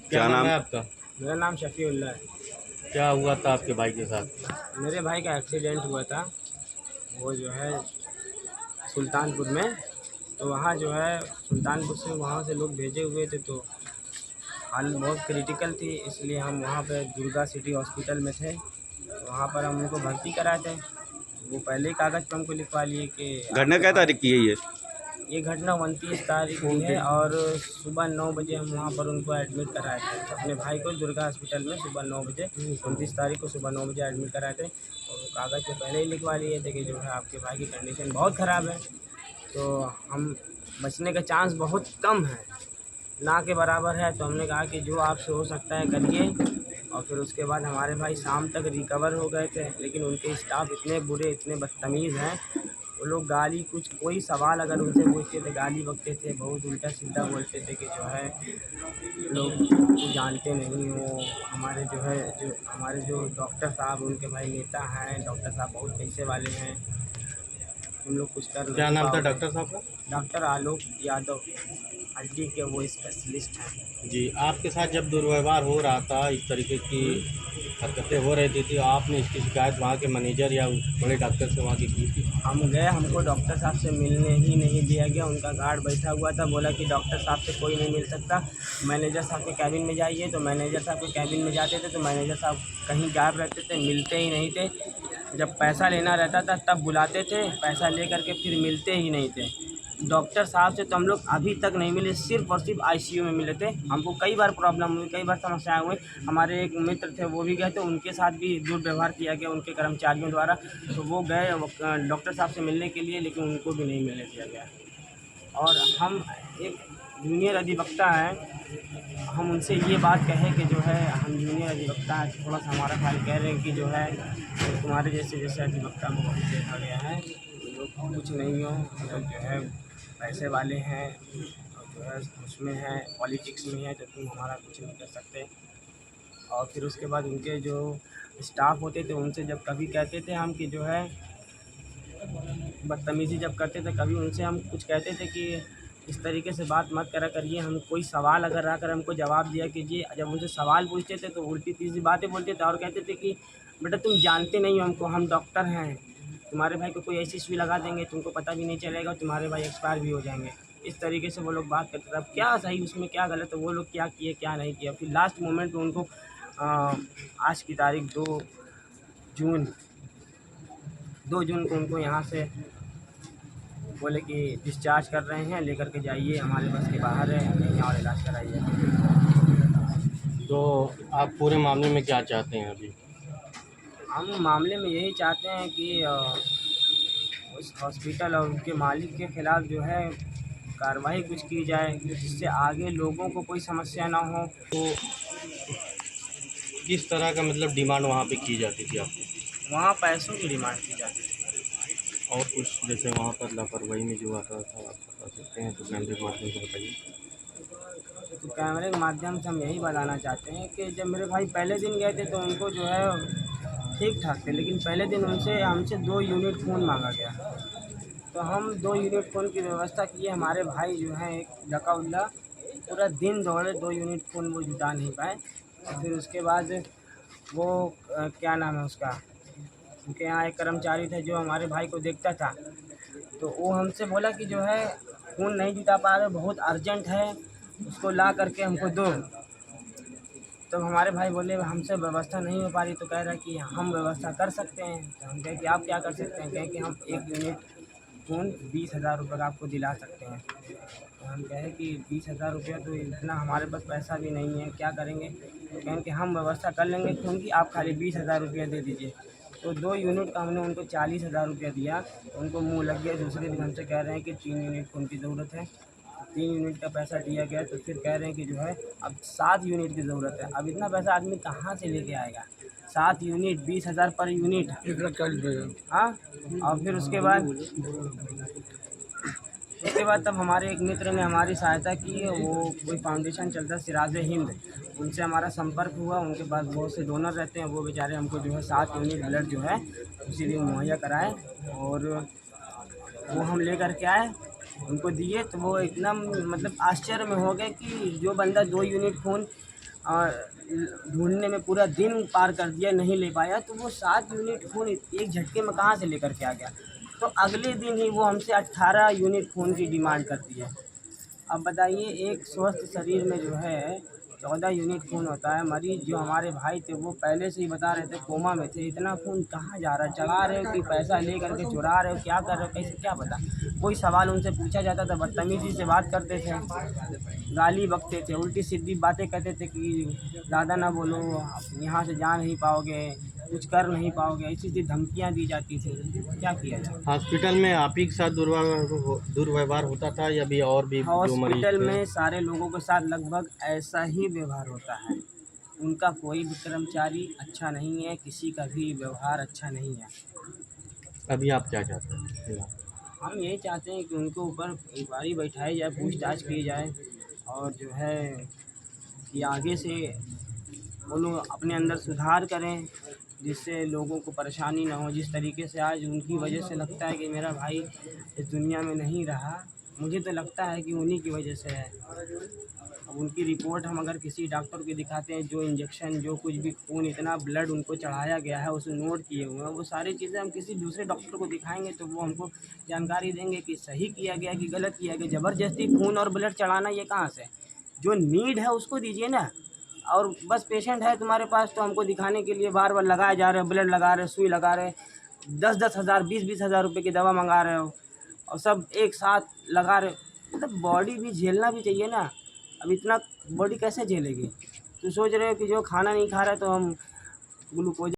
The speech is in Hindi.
क्या नाम नाम है आपका? मेरा नाम शफ़ीउल्लाह है। क्या हुआ था आपके भाई के साथ? मेरे भाई का एक्सीडेंट हुआ था। वो जो है सुल्तानपुर में, तो वहाँ जो है सुल्तानपुर से वहाँ से लोग भेजे हुए थे, तो हालत बहुत क्रिटिकल थी, इसलिए हम वहाँ पे दुर्गा सिटी हॉस्पिटल में थे। तो वहाँ पर हम उनको भर्ती कराए थे। वो पहले ही कागज़ पे हमको लिखवा लिए कि घटना आपके क्या पास। तारीख की है ये? ये घटना 29 तारीख की है और सुबह 9 बजे हम वहाँ पर उनको एडमिट कराए थे, अपने भाई को दुर्गा हॉस्पिटल में सुबह 9 बजे, 29 तारीख को सुबह 9 बजे एडमिट कराए थे। और वो कागज़ पे पहले ही लिखवा लिए थे कि जो है आपके भाई की कंडीशन बहुत ख़राब है, तो हम बचने का चांस बहुत कम है, ना के बराबर है। तो हमने कहा कि जो आपसे हो सकता है करिए। और फिर उसके बाद हमारे भाई शाम तक रिकवर हो गए थे, लेकिन उनके स्टाफ इतने बुरे, इतने बदतमीज़ हैं। वो लोग गाली, कुछ कोई सवाल अगर उनसे पूछते थे गाली बकते थे, बहुत उल्टा सीधा बोलते थे कि जो है लोग को जानते नहीं हो। हमारे जो है जो हमारे जो डॉक्टर साहब, उनके भाई नेता हैं, डॉक्टर साहब बहुत पैसे वाले हैं, तुम लोग कुछ कर क्या नहीं नाम था पाओगे। डॉक्टर साहब का? डॉक्टर आलोक यादव हड्डी के वो स्पेशलिस्ट हैं। जी, आपके साथ जब दुर्व्यवहार हो रहा था, इस तरीके की हरकतें हो रही थी, तो आपने इसकी शिकायत वहाँ के मैनेजर या उस बड़े डॉक्टर से वहाँ की थी? हम गए, हमको डॉक्टर साहब से मिलने ही नहीं दिया गया। उनका गार्ड बैठा हुआ था, बोला कि डॉक्टर साहब से कोई नहीं मिल सकता, मैनेजर साहब के कैबिन में जाइए। तो मैनेजर साहब के कैबिन में जाते थे तो मैनेजर साहब कहीं गायब रहते थे, मिलते ही नहीं थे। जब पैसा लेना रहता था तब बुलाते थे, पैसा ले करके फिर मिलते ही नहीं थे। डॉक्टर साहब से तो हम लोग अभी तक नहीं मिले, सिर्फ़ और सिर्फ आईसीयू में मिले थे। हमको कई बार प्रॉब्लम हुई, कई बार समस्याएँ हुई। हमारे एक मित्र थे, वो भी गए थे, उनके साथ भी दुर्व्यवहार किया गया उनके कर्मचारियों द्वारा। तो वो गए डॉक्टर साहब से मिलने के लिए, लेकिन उनको भी नहीं मिलने दिया गया। और हम एक जूनियर अधिवक्ता हैं, हम उनसे ये बात कहें कि जो है हम जूनियर अधिवक्ता हैं, तो थोड़ा सा हमारा ख्याल कह रहे हैं कि जो है तुम्हारे जैसे जैसे अधिवक्ता को बहुत देखा गया है, ये लोग कुछ नहीं हो, ये लोग जो है पैसे वाले हैं और जो है उसमें हैं, पॉलिटिक्स में हैं, तो तुम हमारा कुछ नहीं कर सकते। और फिर उसके बाद उनके जो स्टाफ होते थे उनसे जब कभी कहते थे हम कि जो है बदतमीज़ी जब करते थे, कभी उनसे हम कुछ कहते थे कि इस तरीके से बात मत करा करिए, हम कोई सवाल अगर आकर हमको जवाब दिया कीजिए। जब उनसे सवाल पूछते थे तो उल्टी सीधी बातें बोलते थे और कहते थे कि बेटा तुम जानते नहीं हो हमको, हम डॉक्टर हैं, तुम्हारे भाई को कोई ऐसी सुई लगा देंगे तुमको पता भी नहीं चलेगा, तुम्हारे भाई एक्सपायर भी हो जाएंगे। इस तरीके से वो लोग बात करते थे। अब क्या सही उसमें क्या गलत है, वो लोग क्या किए क्या नहीं किया। फिर लास्ट मोमेंट में उनको आज की तारीख 2 जून 2 जून को उनको यहाँ से बोले कि डिस्चार्ज कर रहे हैं, लेकर के जाइए, हमारे बस के बाहर है, कहीं और इलाज कराइए। तो आप पूरे मामले में क्या चाहते हैं अभी? हम मामले में यही चाहते हैं कि उस हॉस्पिटल और उनके मालिक के खिलाफ़ जो है कार्रवाई कुछ की जाए, जिससे आगे लोगों को कोई समस्या ना हो। तो किस तरह का मतलब डिमांड वहाँ पे की जाती थी आपको? वहाँ पैसों की डिमांड की जाती थी। और कुछ जैसे वहाँ पर लापरवाही में जो आता था, आप बता सकते हैं तो कैमरे के माध्यम से बताइए। तो कैमरे के माध्यम से हम यही बताना चाहते हैं कि जब मेरे भाई पहले दिन गए थे तो उनको जो है ठीक ठाक थे, लेकिन पहले दिन उनसे हमसे 2 यूनिट खून मांगा गया। तो हम 2 यूनिट खून की व्यवस्था किए। हमारे भाई जो हैं एक जकाउल्ला, पूरा दिन दौड़े, 2 यूनिट खून वो जुटा नहीं पाए। और फिर उसके बाद वो क्या नाम है उसका, उनके यहाँ एक कर्मचारी था जो हमारे भाई को देखता था, तो वो हमसे बोला कि जो है खून नहीं जुटा पा रहे, बहुत अर्जेंट है, उसको ला करके हमको दो। तब हमारे भाई बोले हमसे व्यवस्था नहीं हो पा रही, तो कह रहा है कि हम व्यवस्था कर सकते हैं। तो हम कहें कि आप क्या कर सकते हैं, कहें कि हम 1 यूनिट खून 20,000 रुपये का आपको दिला सकते हैं। तो हम कहें कि 20,000 रुपया तो इतना हमारे पास पैसा भी नहीं है, क्या करेंगे। तो कहें कि हम व्यवस्था कर लेंगे खून की, आप खाली 20,000 रुपया दे दीजिए। तो 2 यूनिट का हमने उनको 40,000 रुपया दिया। उनको मुँह लग गया, दूसरे दिन हमसे कह रहे हैं कि 3 यूनिट खून की ज़रूरत है। 3 यूनिट का पैसा दिया गया, तो फिर कह रहे हैं कि जो है अब 7 यूनिट की ज़रूरत है। अब इतना पैसा आदमी कहाँ से लेके आएगा, 7 यूनिट 20,000 पर यूनिट। 1,40,000। हाँ, और फिर उसके बाद तब हमारे एक मित्र ने हमारी सहायता की, वो कोई फाउंडेशन चलता है सिराज हिंद, उनसे हमारा संपर्क हुआ। उनके पास बहुत से डोनर रहते हैं, वो बेचारे हमको जो है 7 यूनिट ब्लड जो है उसी दिन मुहैया कराए। और वो हम ले कर के आए, उनको दिए, तो वो एकदम मतलब आश्चर्य में हो गए कि जो बंदा 2 यूनिट खून और ढूंढने में पूरा दिन पार कर दिया, नहीं ले पाया, तो वो 7 यूनिट खून एक झटके में कहाँ से लेकर के आ गया। तो अगले दिन ही वो हमसे 18 यूनिट खून की डिमांड करती है। अब बताइए, एक स्वस्थ शरीर में जो है 14 यूनिट खून होता है। मरीज जो हमारे भाई थे वो पहले से ही बता रहे थे कोमा में थे, इतना खून कहाँ जा रहा है, चढ़ा रहे हो कि पैसा ले करके चुरा रहे हो, क्या कर रहे हो, कैसे क्या पता। कोई सवाल उनसे पूछा जाता था बदतमीजी से बात करते थे, गाली बकते थे, उल्टी सीधी बातें कहते थे कि ज़्यादा ना बोलो, आप यहाँ से जा नहीं पाओगे, कुछ कर नहीं पाओगे, ऐसी ऐसी धमकियाँ दी जाती थी। क्या किया जाए। हॉस्पिटल में आप ही के साथ दुर्व्यवहार होता था या भी और भी जो मरीज हॉस्पिटल थे? में सारे लोगों के साथ लगभग ऐसा ही व्यवहार होता है। उनका कोई भी कर्मचारी अच्छा नहीं है, किसी का भी व्यवहार अच्छा नहीं है। अभी आप क्या चाहते हैं फिलहाल? हम यही चाहते हैं कि उनके ऊपर इंक्वायरी बैठाई जाए, पूछताछ की जाए, और जो है कि आगे से वो लोग अपने अंदर सुधार करें, जिससे लोगों को परेशानी ना हो। जिस तरीके से आज उनकी वजह से लगता है कि मेरा भाई इस दुनिया में नहीं रहा, मुझे तो लगता है कि उन्हीं की वजह से है। अब उनकी रिपोर्ट हम अगर किसी डॉक्टर को दिखाते हैं, जो इंजेक्शन, जो कुछ भी खून, इतना ब्लड उनको चढ़ाया गया है, उसे नोट किए हुए हैं, वो सारी चीज़ें हम किसी दूसरे डॉक्टर को दिखाएंगे तो वो हमको जानकारी देंगे कि सही किया गया कि गलत किया गया। ज़बरदस्ती खून और ब्लड चढ़ाना ये कहाँ से? जो नीड है उसको दीजिए ना। और बस पेशेंट है तुम्हारे पास तो हमको दिखाने के लिए बार बार लगाए जा रहे हो, ब्लड लगा रहे हो, सुई लगा रहे, 10-10 हज़ार, 20-20 हज़ार रुपये की दवा मंगा रहे हो, और सब एक साथ लगा रहे हो। मतलब बॉडी भी झेलना भी चाहिए ना। अब इतना बॉडी कैसे झेलेगी। तो सोच रहे हो कि जो खाना नहीं खा रहा है तो हम ग्लूकोज